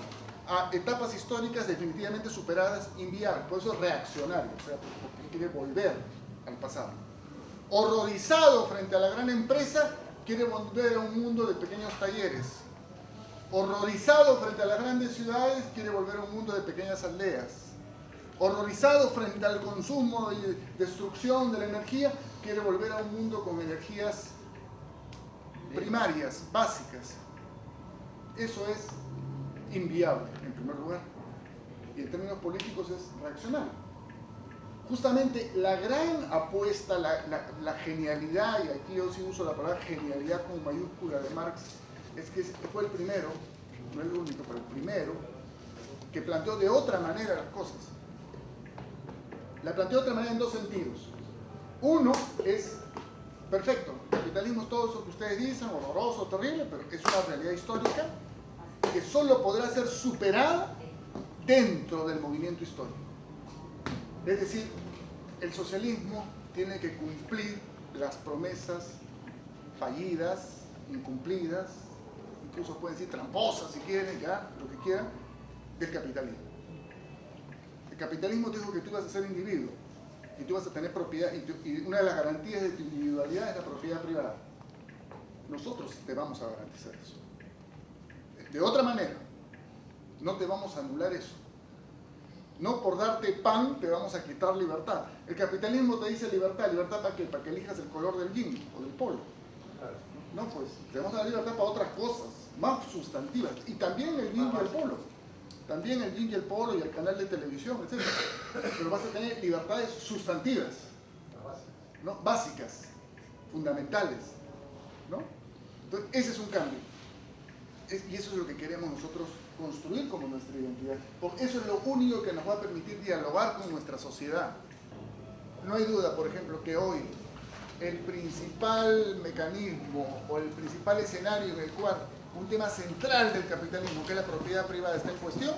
a etapas históricas definitivamente superadas, inviable, por eso es reaccionario, o sea, porque quiere volver al pasado. Horrorizado frente a la gran empresa, quiere volver a un mundo de pequeños talleres. Horrorizado frente a las grandes ciudades, quiere volver a un mundo de pequeñas aldeas. Horrorizado frente al consumo y destrucción de la energía, quiere volver a un mundo con energías primarias, básicas. Eso es inviable, en primer lugar. Y en términos políticos es reaccionario. Justamente la gran apuesta, la genialidad, y aquí yo sí uso la palabra genialidad con mayúscula de Marx, es que fue el primero, no el único, pero el primero, que planteó de otra manera las cosas. La planteó de otra manera en dos sentidos. Uno es, perfecto, el capitalismo es todo eso que ustedes dicen, horroroso, terrible, pero es una realidad histórica que solo podrá ser superada dentro del movimiento histórico. Es decir, el socialismo tiene que cumplir las promesas fallidas, incumplidas, incluso pueden decir tramposas si quieren, ya, lo que quieran, del capitalismo. El capitalismo dijo que tú ibas a ser individuo y tú vas a tener propiedad, y una de las garantías de tu individualidad es la propiedad privada. Nosotros te vamos a garantizar eso. De otra manera, no te vamos a anular eso. No por darte pan te vamos a quitar libertad. El capitalismo te dice libertad. ¿Libertad para qué? Para que elijas el color del yin o del polo. No, pues, te vamos a dar libertad para otras cosas, más sustantivas. Y también el yin y el polo. También el yin y el polo y el canal de televisión, etc. Pero vas a tener libertades sustantivas, ¿no? Básicas, fundamentales, ¿no? Entonces, ese es un cambio. Y eso es lo que queremos nosotros construir como nuestra identidad. Porque eso es lo único que nos va a permitir dialogar con nuestra sociedad. No hay duda, por ejemplo, que hoy el principal mecanismo o el principal escenario en el cual un tema central del capitalismo, que es la propiedad privada, está en cuestión,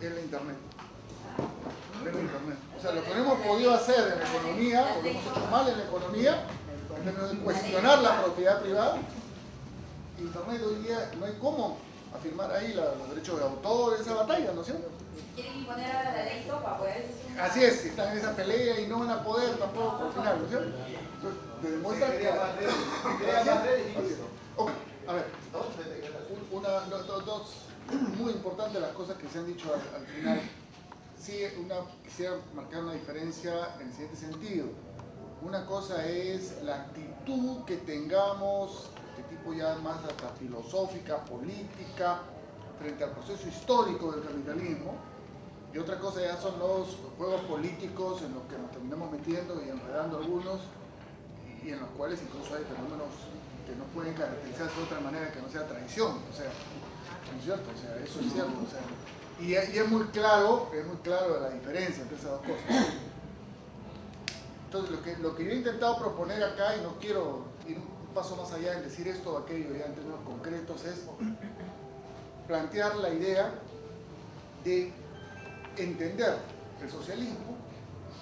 es la Internet. Es la Internet. O sea, lo que no hemos podido hacer en la economía, o lo hemos hecho mal en la economía, en términos de cuestionar la propiedad privada, Internet hoy día no hay cómo afirmar ahí los derechos de autor, esa batalla, ¿no es cierto? Quieren imponer ahora la ley SOPA, pues. Así es, están en esa pelea y no van a poder tampoco por final, ¿no es cierto? Entonces, te demuestra que... Okay, a ver, dos muy importantes las cosas que se han dicho al final. Sí, quisiera marcar una diferencia en el siguiente sentido. Una cosa es la actitud que tengamos, de tipo ya más hasta filosófica, política, frente al proceso histórico del capitalismo, y otra cosa ya son los juegos políticos en los que nos terminamos metiendo y enredando algunos, y en los cuales incluso hay fenómenos que no pueden caracterizarse de otra manera que no sea traición, o sea, ¿no es cierto? O sea, eso es cierto, o sea, y es muy claro la diferencia entre esas dos cosas. Entonces, lo que yo he intentado proponer acá, y no quiero ir un paso más allá en decir esto o aquello ya en términos concretos, es plantear la idea de entender el socialismo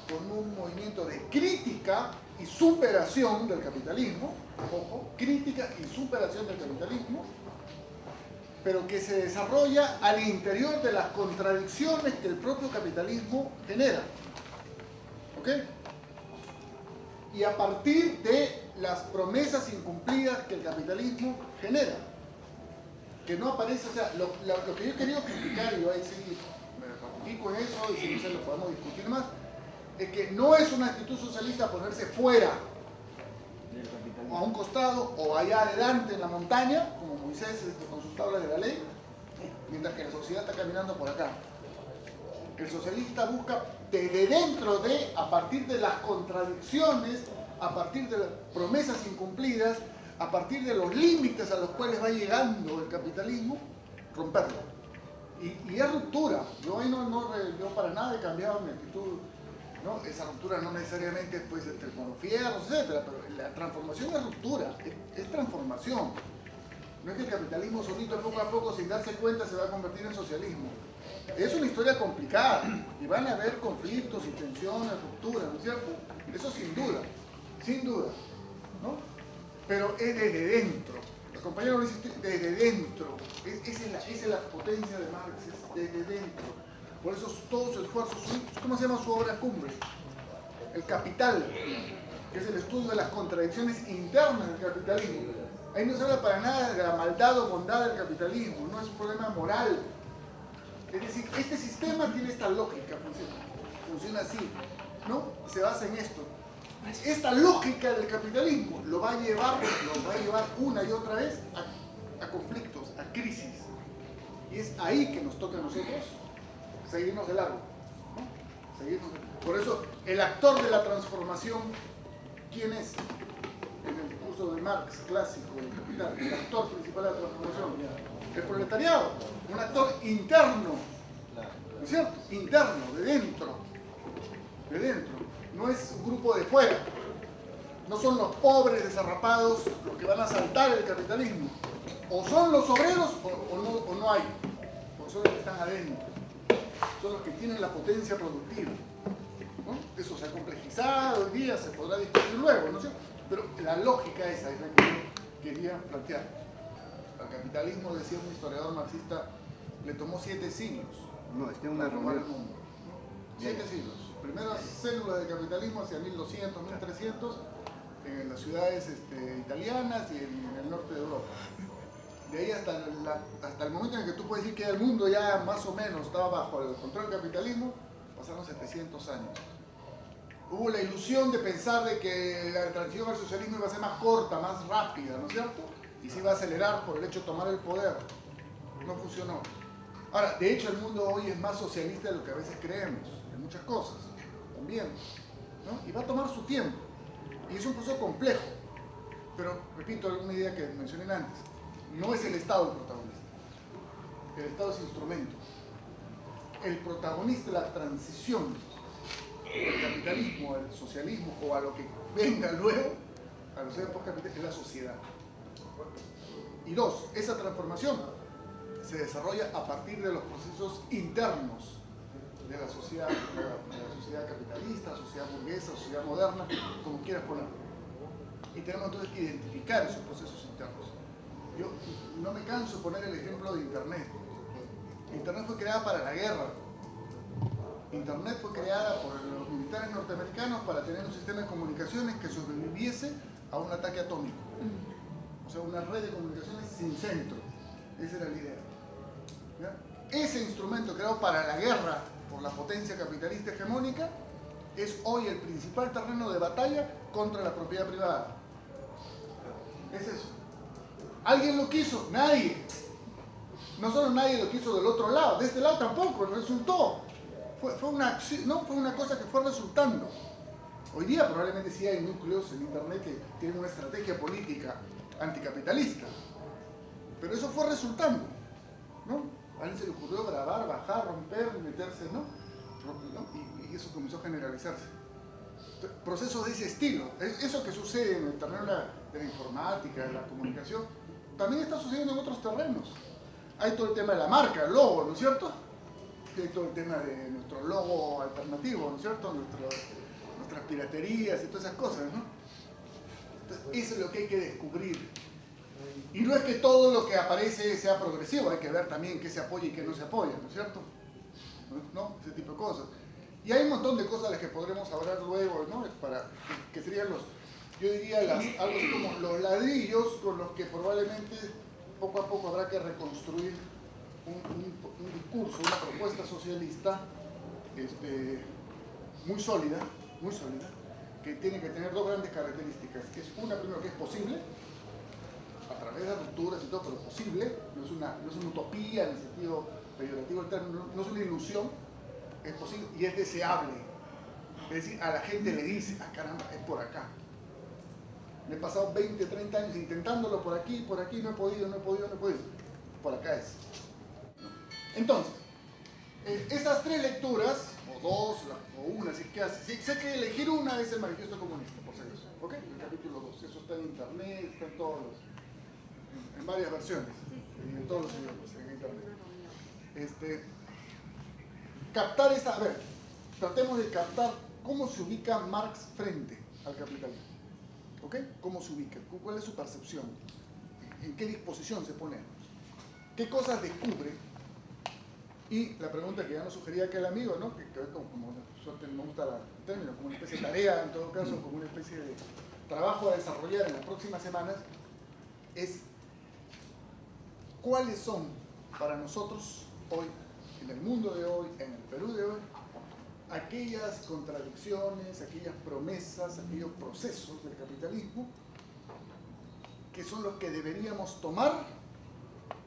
con un movimiento de crítica y superación del capitalismo, ojo, crítica y superación del capitalismo, pero que se desarrolla al interior de las contradicciones que el propio capitalismo genera. ¿Ok? Y a partir de las promesas incumplidas que el capitalismo genera. Que no aparece, o sea, lo que yo he querido criticar, y yo ahí sí me ratifico en eso, y si no se lo podemos discutir más, es que no es una actitud socialista ponerse fuera, o a un costado, o allá adelante en la montaña, como Moisés con sus tablas de la ley, mientras que la sociedad está caminando por acá. El socialista busca desde dentro de, a partir de las contradicciones, a partir de las promesas incumplidas, a partir de los límites a los cuales va llegando el capitalismo, romperlo. Y es ruptura. Yo ahí yo para nada he cambiado mi actitud, ¿no? Esa ruptura no necesariamente pues, entre monofierros, etc., pero la transformación es ruptura, es transformación. No es que el capitalismo solito poco a poco, sin darse cuenta, se va a convertir en socialismo. Es una historia complicada y van a haber conflictos y tensiones, rupturas, ¿no es cierto? Eso sin duda, ¿no? Pero es desde dentro. El compañero lo dice desde dentro. Esa es la potencia de Marx, es desde dentro. Por eso todo su esfuerzo, ¿cómo se llama su obra cumbre? El Capital, que es el estudio de las contradicciones internas del capitalismo. Ahí no se habla para nada de la maldad o bondad del capitalismo, no es un problema moral. Es decir, este sistema tiene esta lógica, funciona así, ¿no? Se basa en esto. Esta lógica del capitalismo lo va a llevar una y otra vez a conflictos, a crisis. Y es ahí que nos toca a nosotros seguirnos de largo, ¿no? Por eso, el actor de la transformación, ¿quién es? En el curso de Marx clásico del Capital, el actor principal de la transformación, el proletariado, un actor interno, ¿no es cierto? Interno, de dentro, no es un grupo de fuera, no son los pobres desarrapados los que van a saltar el capitalismo, o son los obreros o no hay, o son los que están adentro, son los que tienen la potencia productiva, ¿no? Eso se ha complejizado hoy día, se podrá discutir luego, ¿no es cierto? Pero la lógica esa es la que yo quería plantear. Al capitalismo, decía un historiador marxista, le tomó 7 siglos. No, es que una para tomar el reunión. mundo, ¿no? 7 siglos. Primeras células del capitalismo hacia 1200, 1300, en las ciudades italianas y en el norte de Europa. De ahí hasta el momento en que tú puedes decir que el mundo ya más o menos estaba bajo el control del capitalismo, pasaron 700 años. Hubo la ilusión de pensar de que la transición al socialismo iba a ser más corta, más rápida, ¿no es cierto? Y se iba a acelerar por el hecho de tomar el poder. No funcionó. Ahora, de hecho, el mundo hoy es más socialista de lo que a veces creemos, en muchas cosas, también, ¿no? Y va a tomar su tiempo. Y es un proceso complejo. Pero, repito, una idea que mencioné antes. No es el Estado el protagonista. El Estado es instrumento. El protagonista de la transición del capitalismo al socialismo o a lo que venga luego, a los postcapitalistas, es la sociedad. Y dos, esa transformación se desarrolla a partir de los procesos internos de la sociedad capitalista, sociedad burguesa, sociedad moderna, como quieras ponerlo. Y tenemos entonces que identificar esos procesos internos. Yo no me canso de poner el ejemplo de Internet. Internet fue creada para la guerra. Internet fue creada por los militares norteamericanos para tener un sistema de comunicaciones que sobreviviese a un ataque atómico. O sea, una red de comunicaciones sin centro. Esa era la idea. ¿Ya? Ese instrumento creado para la guerra por la potencia capitalista hegemónica es hoy el principal terreno de batalla contra la propiedad privada. Es eso. ¿Alguien lo quiso? Nadie. No solo nadie lo quiso del otro lado, de este lado tampoco, resultó. Fue una cosa que fue resultando. Hoy día probablemente sí hay núcleos en Internet que tienen una estrategia política anticapitalista. Pero eso fue resultando, ¿no? A alguien se le ocurrió grabar, bajar, romper, meterse, ¿no? Y eso comenzó a generalizarse. Procesos de ese estilo. Eso que sucede en el terreno de la informática, de la comunicación, también está sucediendo en otros terrenos. Hay todo el tema de la marca, el logo, ¿no es cierto? Hay todo el tema de nuestro logo alternativo, ¿no es cierto? Nuestras piraterías y todas esas cosas, ¿no? Entonces, eso es lo que hay que descubrir. Y no es que todo lo que aparece sea progresivo, hay que ver también qué se apoya y qué no se apoya, ¿no es cierto? ¿No? Ese tipo de cosas. Y hay un montón de cosas de las que podremos hablar luego, ¿no? Que serían yo diría algo así como los ladrillos con los que probablemente poco a poco habrá que reconstruir un discurso, una propuesta socialista muy sólida, que tiene que tener dos grandes características, que es una, primero, que es posible, a través de rupturas y todo, pero posible, no es una utopía en el sentido peyorativo del término, no es una ilusión, es posible y es deseable. Es decir, a la gente le dice, ah caramba, es por acá. Me he pasado 20, 30 años intentándolo por aquí, no he podido. Por acá es. Entonces, esas tres lecturas, o dos, o una, si hay que elegir una, es el Manifiesto Comunista, por si acaso. ¿Ok? El capítulo 2. Eso está en internet, está en varias versiones, en todos los idiomas, en internet. Captar esa, a ver, tratemos de captar cómo se ubica Marx frente al capitalismo. ¿Ok? ¿Cómo se ubica? ¿Cuál es su percepción? ¿En qué disposición se pone? ¿Qué cosas descubre? Y la pregunta que ya nos sugería aquel amigo, ¿no? que como me gusta el término, como una especie de tarea, en todo caso, como una especie de trabajo a desarrollar en las próximas semanas, es cuáles son para nosotros hoy, en el mundo de hoy, en el Perú de hoy, aquellas contradicciones, aquellas promesas, aquellos procesos del capitalismo que son los que deberíamos tomar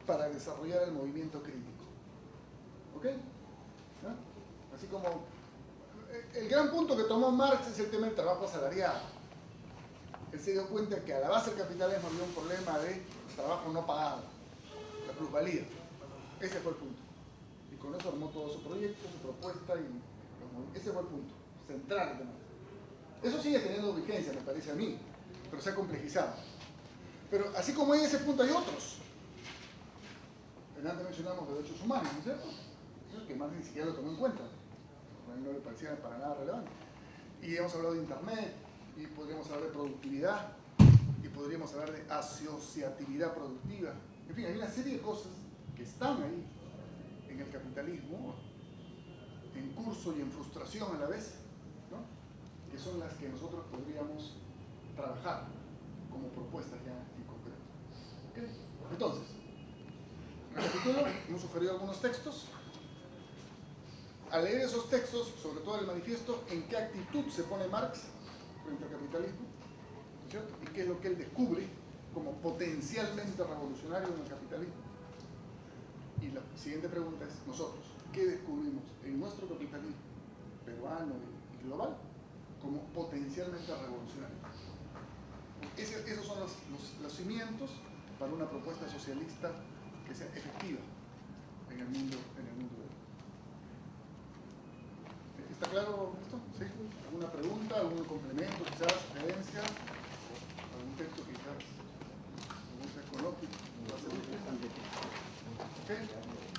para desarrollar el movimiento crítico. ¿Ok? ¿No? Así como el gran punto que tomó Marx es el tema del trabajo asalariado. Él se dio cuenta que a la base del capitalismo había un problema de trabajo no pagado, la plusvalía. Ese fue el punto. Y con eso armó todo su proyecto, su propuesta, y ese fue el punto central del tema. Eso sigue teniendo vigencia, me parece a mí, pero se ha complejizado. Pero así como hay ese punto, hay otros. Antes mencionamos derechos humanos, ¿no es cierto? Que Marx ni siquiera lo tomó en cuenta. A mí no le parecía para nada relevante. Y hemos hablado de Internet, y podríamos hablar de productividad, y podríamos hablar de asociatividad productiva. En fin, hay una serie de cosas que están ahí en el capitalismo, en curso y en frustración a la vez, ¿no? Que son las que nosotros podríamos trabajar como propuestas ya en concreto. ¿Okay? Entonces, en el capítulo hemos sugerido algunos textos. Al leer esos textos, sobre todo el manifiesto, ¿en qué actitud se pone Marx frente al capitalismo? ¿No es cierto? ¿Y qué es lo que él descubre como potencialmente revolucionario en el capitalismo? Y la siguiente pregunta es, nosotros, ¿qué descubrimos en nuestro capitalismo peruano y global como potencialmente revolucionario? Esos son los cimientos para una propuesta socialista que sea efectiva en el mundo de hoy. ¿Está claro esto? ¿Sí? ¿Alguna pregunta, algún complemento, quizás, sugerencia? ¿Algún texto quizás? ¿Algún texto lógico? ¿Okay?